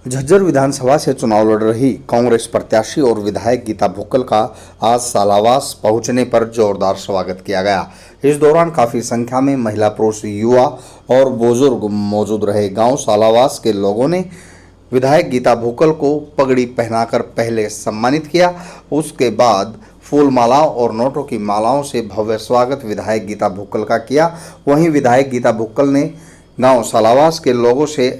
झज्जर विधानसभा से चुनाव लड़ रही कांग्रेस प्रत्याशी और विधायक गीता भुक्कल का आज सालावास पहुंचने पर जोरदार स्वागत किया गया। इस दौरान काफी संख्या में महिला, पुरुष, युवा और बुजुर्ग मौजूद रहे। गांव सालावास के लोगों ने विधायक गीता भुक्कल को पगड़ी पहनाकर पहले सम्मानित किया। उसके बाद फूल मालाओं और नोटों की मालाओं से भव्य स्वागत विधायक गीता भुक्कल का किया। वहीं विधायक गीता भुक्कल ने गांव सालावास के लोगों से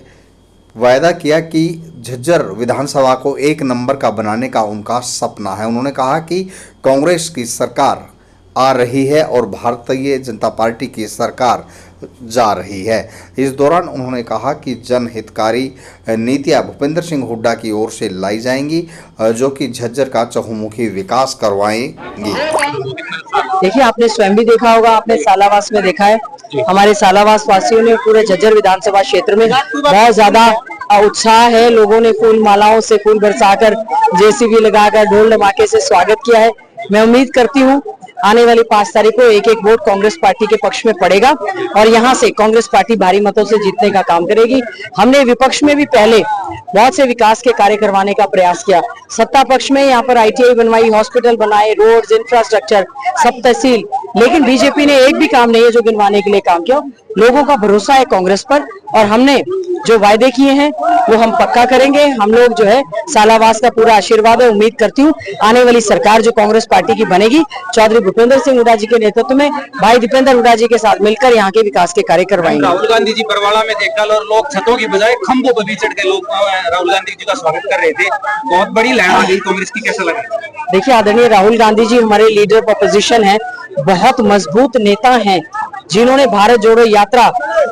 वायदा किया कि झज्जर विधानसभा को एक नंबर का बनाने का उनका सपना है। उन्होंने कहा कि कांग्रेस की सरकार आ रही है और भारतीय जनता पार्टी की सरकार जा रही है। इस दौरान उन्होंने कहा कि जनहितकारी नीतियां भूपेंद्र सिंह हुड्डा की ओर से लाई जाएंगी, जो कि झज्जर का चहुमुखी विकास करवाएंगी। देखिए, आपने स्वयं भी देखा होगा, आपने सालावास में देखा है। हमारे सालावास वासियों ने पूरे झज्जर विधानसभा क्षेत्र में बहुत ज्यादा उत्साह है। लोगों ने फूल मालाओं से फूल बरसाकर, जेसीबी लगाकर, ढोल धमाके से स्वागत किया है। मैं उम्मीद करती हूँ आने वाली 5 तारीख को एक एक वोट कांग्रेस पार्टी के पक्ष में पड़ेगा और यहाँ से कांग्रेस पार्टी भारी मतों से जीतने का काम करेगी। हमने विपक्ष में भी पहले बहुत से विकास के कार्य करवाने का प्रयास किया। सत्ता पक्ष में यहाँ पर ITI बनवाई, हॉस्पिटल बनाए, रोड्स, इंफ्रास्ट्रक्चर, सब तहसील, लेकिन बीजेपी ने एक भी काम नहीं है जो गिनवाने के लिए काम किया। लोगों का भरोसा है कांग्रेस पर और हमने जो वायदे किए हैं वो हम पक्का करेंगे। हम लोग जो है सालावास का पूरा आशीर्वाद है। उम्मीद करती हूँ आने वाली सरकार जो कांग्रेस पार्टी की बनेगी, चौधरी भूपेंद्र सिंह हुड्डा जी के नेतृत्व में भाई दीपेंद्र हुड्डा जी के साथ मिलकर यहाँ के विकास के कार्य करवाएंगे। राहुल गांधी जी बरवाड़ा में देखा और लोग छतों की बजाय खंभों पर भी चढ़ के लोग राहुल गांधी जी का स्वागत कर रहे थे। बहुत बड़ी लहर आ गई कांग्रेस की, कैसा लगा? देखिए, आदरणीय राहुल गांधी जी हमारे लीडर ऑफ अपोजिशन है, बहुत मजबूत नेता हैं, जिन्होंने भारत जोड़ो यात्रा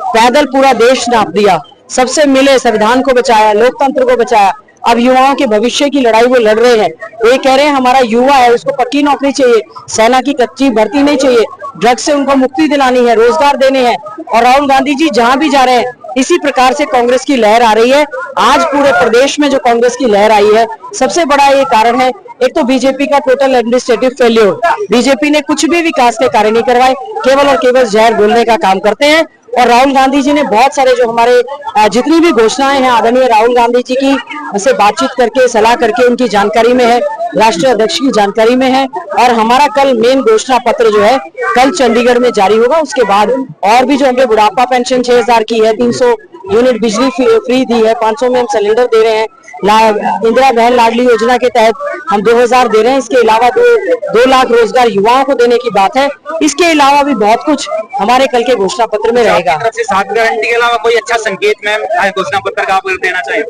पैदल पूरा देश नाप दिया, सबसे मिले, संविधान को बचाया, लोकतंत्र को बचाया। अब युवाओं के भविष्य की लड़ाई वो लड़ रहे हैं। वो कह रहे हैं हमारा युवा है, उसको पक्की नौकरी चाहिए, सेना की कच्ची भर्ती नहीं चाहिए, ड्रग्स से उनको मुक्ति दिलानी है, रोजगार देने हैं। और राहुल गांधी जी जहां भी जा रहे हैं इसी प्रकार से कांग्रेस की लहर आ रही है। आज पूरे प्रदेश में जो कांग्रेस की लहर आई है, सबसे बड़ा ये कारण है, एक तो बीजेपी का टोटल एडमिनिस्ट्रेटिव फेल्योर। बीजेपी ने कुछ भी विकास के कार्य नहीं करवाए, केवल और केवल जहर बोलने का काम करते हैं। और राहुल गांधी जी ने बहुत सारे जो हमारे जितनी भी घोषणाएं हैं आदरणीय राहुल गांधी जी की से बातचीत करके, सलाह करके उनकी जानकारी में है, राष्ट्रीय अध्यक्ष की जानकारी में है। और हमारा कल मेन घोषणा पत्र जो है कल चंडीगढ़ में जारी होगा। उसके बाद और भी जो हमने बुढ़ापा पेंशन 6000 की है, 300 यूनिट बिजली फ्री दी है, 500 में हम सिलेंडर दे रहे हैं, इंदिरा बहन लाडली योजना के तहत हम 2000 दे रहे हैं। इसके अलावा 2 लाख रोजगार युवाओं को देने की बात है। इसके अलावा भी बहुत कुछ हमारे कल के घोषणा पत्र में रहेगा। तरफ से 7 गारंटी के अलावा कोई अच्छा संकेत मैम घोषणा पत्र का आप देना चाहिए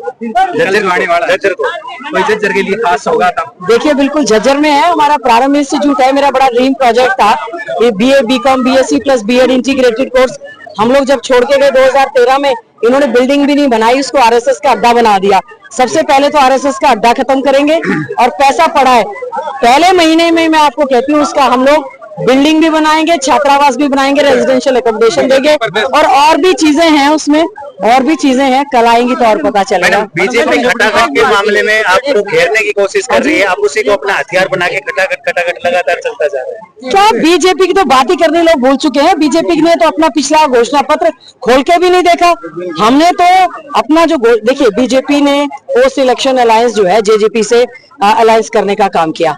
झज्जर को? कोई झज्जर के लिए खास होगा था? देखिए, बिल्कुल झज्जर में है, हमारा प्रारंभ इंस्टीट्यूट है। मेरा बड़ा ड्रीम प्रोजेक्ट था ये BA, BCom, BSc plus BEd integrated course. हम लोग जब छोड़ के गए 2013 में, इन्होंने बिल्डिंग भी नहीं बनाई, उसको RSS का अड्डा बना दिया। सबसे पहले तो RSS का अड्डा खत्म करेंगे और पैसा पड़ा है, पहले महीने में मैं आपको कहती हूँ उसका हम लोग बिल्डिंग भी बनाएंगे, छात्रावास भी बनाएंगे, रेजिडेंशियल एकोमोडेशन देंगे और भी चीजें हैं उसमें, और भी चीजें हैं, कल आएंगी तो और पता चलेगा। बीजेपी खटाखट के मामले में आपको घेरने की कोशिश कर रही है, आप उसी को अपना हथियार बना के खटाखट लगातार चलता जा रहा है। क्या बीजेपी की तो बात ही करने लोग भूल चुके हैं। बीजेपी ने तो अपना पिछला घोषणा पत्र खोल के भी नहीं देखा। हमने तो अपना जो देखिए, बीजेपी ने पोस्ट इलेक्शन अलायंस जो है JJP से अलायंस करने का काम किया।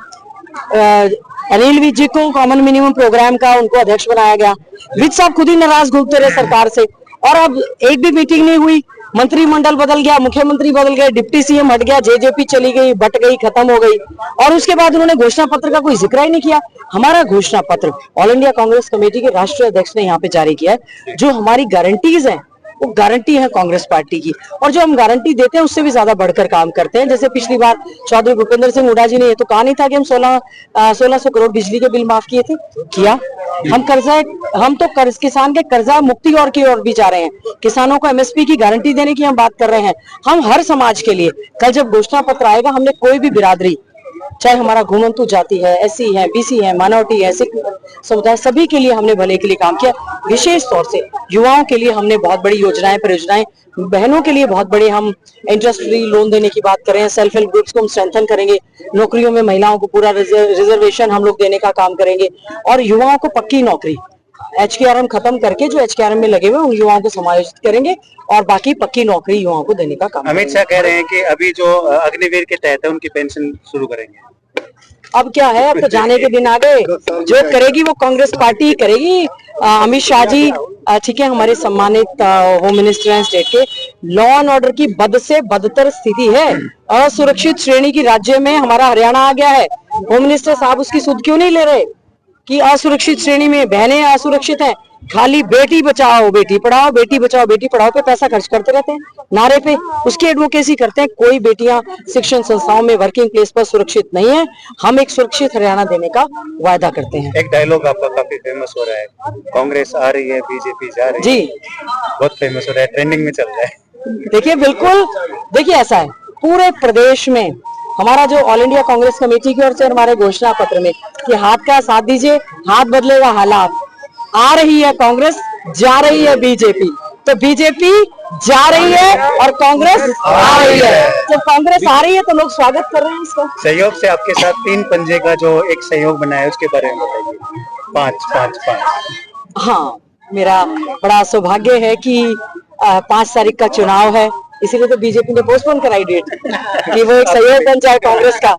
अनिल विज जी को कॉमन मिनिमम प्रोग्राम का उनको अध्यक्ष बनाया गया। विज साहब खुद ही नाराज घूमते रहे सरकार से और अब एक भी मीटिंग नहीं हुई। मंत्रिमंडल बदल गया, मुख्यमंत्री बदल गए, डिप्टी CM हट गया, JJP चली गई, बट गई, खत्म हो गई और उसके बाद उन्होंने घोषणा पत्र का कोई जिक्र ही नहीं किया। हमारा घोषणा पत्र ऑल इंडिया कांग्रेस कमेटी के राष्ट्रीय अध्यक्ष ने यहाँ पे जारी किया है। जो हमारी गारंटीज हैं वो गारंटी है कांग्रेस पार्टी की, और जो हम गारंटी देते हैं उससे भी ज्यादा बढ़कर काम करते हैं। जैसे पिछली बार चौधरी भूपेंद्र सिंह हुड्डा जी ने ये तो कहा नहीं था कि हम 1600 करोड़ बिजली के बिल माफ किए थे, किया। हम तो किसान के कर्जा मुक्ति और की ओर भी जा रहे हैं। किसानों को MSP की गारंटी देने की हम बात कर रहे हैं। हम हर समाज के लिए कल जब घोषणा पत्र आएगा, हमने कोई भी बिरादरी, चाहे हमारा घुमंतु जाति है, SC है, BC है, माइनॉरिटी है, सिख समुदाय, सभी के लिए हमने भले के लिए काम किया। विशेष तौर से युवाओं के लिए हमने बहुत बड़ी योजनाएं, परियोजनाएं, बहनों के लिए बहुत बड़े हम इंटरेस्ट फ्री लोन देने की बात करें। सेल्फ हेल्प ग्रुप्स को हम स्ट्रेंथन करेंगे, नौकरियों में महिलाओं को पूरा रिजर्वेशन हम लोग देने का काम करेंगे और युवाओं को पक्की नौकरी HKRM खत्म करके जो HKRM में लगे हुए हैं उन युवाओं को समायोजित करेंगे और बाकी पक्की नौकरी युवाओं को देने का काम। अमित शाह कह रहे हैं कि अभी जो अग्निवीर के तहत है उनकी पेंशन शुरू करेंगे। अब क्या है, अब तो जाने के दिन आ गए। जो करेगी वो कांग्रेस पार्टी करेगी। अमित शाह जी ठीक है, हमारे सम्मानित होम मिनिस्टर हैं स्टेट के। लॉ एंड ऑर्डर की बद से बदतर स्थिति है, असुरक्षित श्रेणी की राज्य में हमारा हरियाणा आ गया है। होम मिनिस्टर साहब उसकी सुध क्यों नहीं ले रहे कि असुरक्षित श्रेणी में बहनें असुरक्षित हैं। खाली बेटी बचाओ बेटी पढ़ाओ, बेटी बचाओ बेटी पढ़ाओ पे पैसा खर्च करते रहते हैं, नारे पे उसकी एडवोकेसी करते हैं। कोई बेटियां शिक्षण संस्थाओं में वर्किंग प्लेस पर सुरक्षित नहीं है। हम एक सुरक्षित हरियाणा देने का वायदा करते हैं। एक डायलॉग आपका काफी फेमस हो रहा है, कांग्रेस आ रही है बीजेपी जा रही है। जी, बहुत फेमस हो रहा है, ट्रेंडिंग में चल रहा है। देखिए बिल्कुल, देखिए ऐसा है पूरे प्रदेश में हमारा जो ऑल इंडिया कांग्रेस कमेटी की ओर से हमारे घोषणा पत्र में कि हाथ का साथ दीजिए, हाथ बदलेगा हालात। आ रही है कांग्रेस, जा रही है बीजेपी, तो बीजेपी जा रही है और कांग्रेस आ रही है। जब कांग्रेस आ रही है तो लोग स्वागत कर रहे हैं इसका। सहयोग से आपके साथ 3 पंजे का जो एक सहयोग बना है उसके बारे में बताइए। 5-5-5। हाँ, मेरा बड़ा सौभाग्य है कि 5 तारीख का चुनाव है, इसीलिए तो बीजेपी ने पोस्टपोन कराई डेट कि वो एक सहयोग बन जाए कांग्रेस का।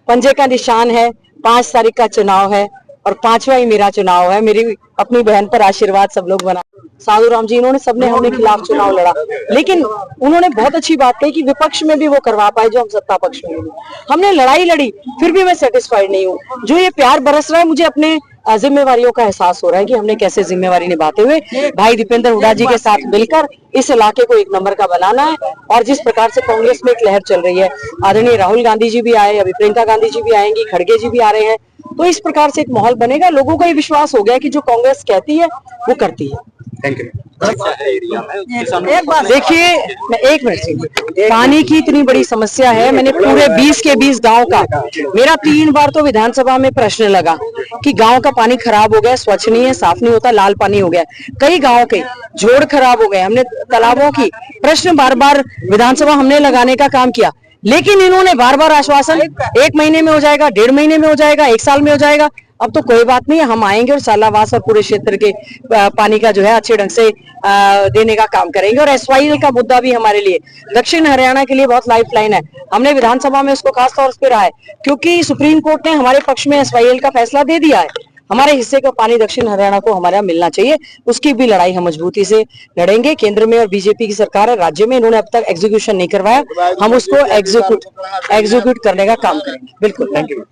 पंजे का निशान है, 5 तारीख का चुनाव है और 5वां ही मेरा चुनाव है। मेरी अपनी बहन पर आशीर्वाद सब लोग बना। साधु राम जी, इन्होंने सबने हमने खिलाफ चुनाव लड़ा, लेकिन उन्होंने बहुत अच्छी बात कही कि विपक्ष में भी वो करवा पाए जो हम सत्ता पक्ष में नहीं। हमने लड़ाई लड़ी, फिर भी मैं सेटिस्फाइड नहीं हूँ। जो ये प्यार बरस रहा है, मुझे अपने जिम्मेवारियों का एहसास हो रहा है कि हमने कैसे जिम्मेवारी निभाते हुए भाई दीपेंद्र हुड्डा जी के साथ मिलकर इस इलाके को एक नंबर का बनाना है। और जिस प्रकार से कांग्रेस में एक लहर चल रही है, आदरणीय राहुल गांधी जी भी आए, अभी प्रियंका गांधी जी भी आएंगी, खड़गे जी भी आ रहे हैं, तो इस प्रकार से एक माहौल बनेगा। लोगों को ये विश्वास हो गया कि जो कांग्रेस कहती है वो करती है। Thank you. एक बात देखिए, मैं 1 मिनट, पानी की इतनी बड़ी समस्या है। मैंने पूरे 20 के 20 गांव का, मेरा 3 बार तो विधानसभा में प्रश्न लगा कि गांव का पानी खराब हो गया, स्वच्छ नहीं है, साफ नहीं होता, लाल पानी हो गया। कई गांव के जोड़ खराब हो गए। हमने तालाबों की प्रश्न बार बार विधानसभा हमने लगाने का काम किया, लेकिन इन्होंने बार बार आश्वासन 1 महीने में हो जाएगा, 1.5 महीने में हो जाएगा, 1 साल में हो जाएगा। अब तो कोई बात नहीं है, हम आएंगे और सालावास और पूरे क्षेत्र के पानी का जो है अच्छे ढंग से देने का काम करेंगे। और SYL का मुद्दा भी हमारे लिए दक्षिण हरियाणा के लिए बहुत लाइफलाइन है। हमने विधानसभा में उसको खास तौर पर रहा है क्योंकि सुप्रीम कोर्ट ने हमारे पक्ष में SYL का फैसला दे दिया है। हमारे हिस्से का पानी दक्षिण हरियाणा को हमारा मिलना चाहिए, उसकी भी लड़ाई हम मजबूती से लड़ेंगे। केंद्र में और बीजेपी की सरकार है, राज्य में इन्होंने अब तक एग्जीक्यूशन नहीं करवाया, हम उसको एग्जीक्यूट करने का काम करेंगे। बिल्कुल, थैंक यू।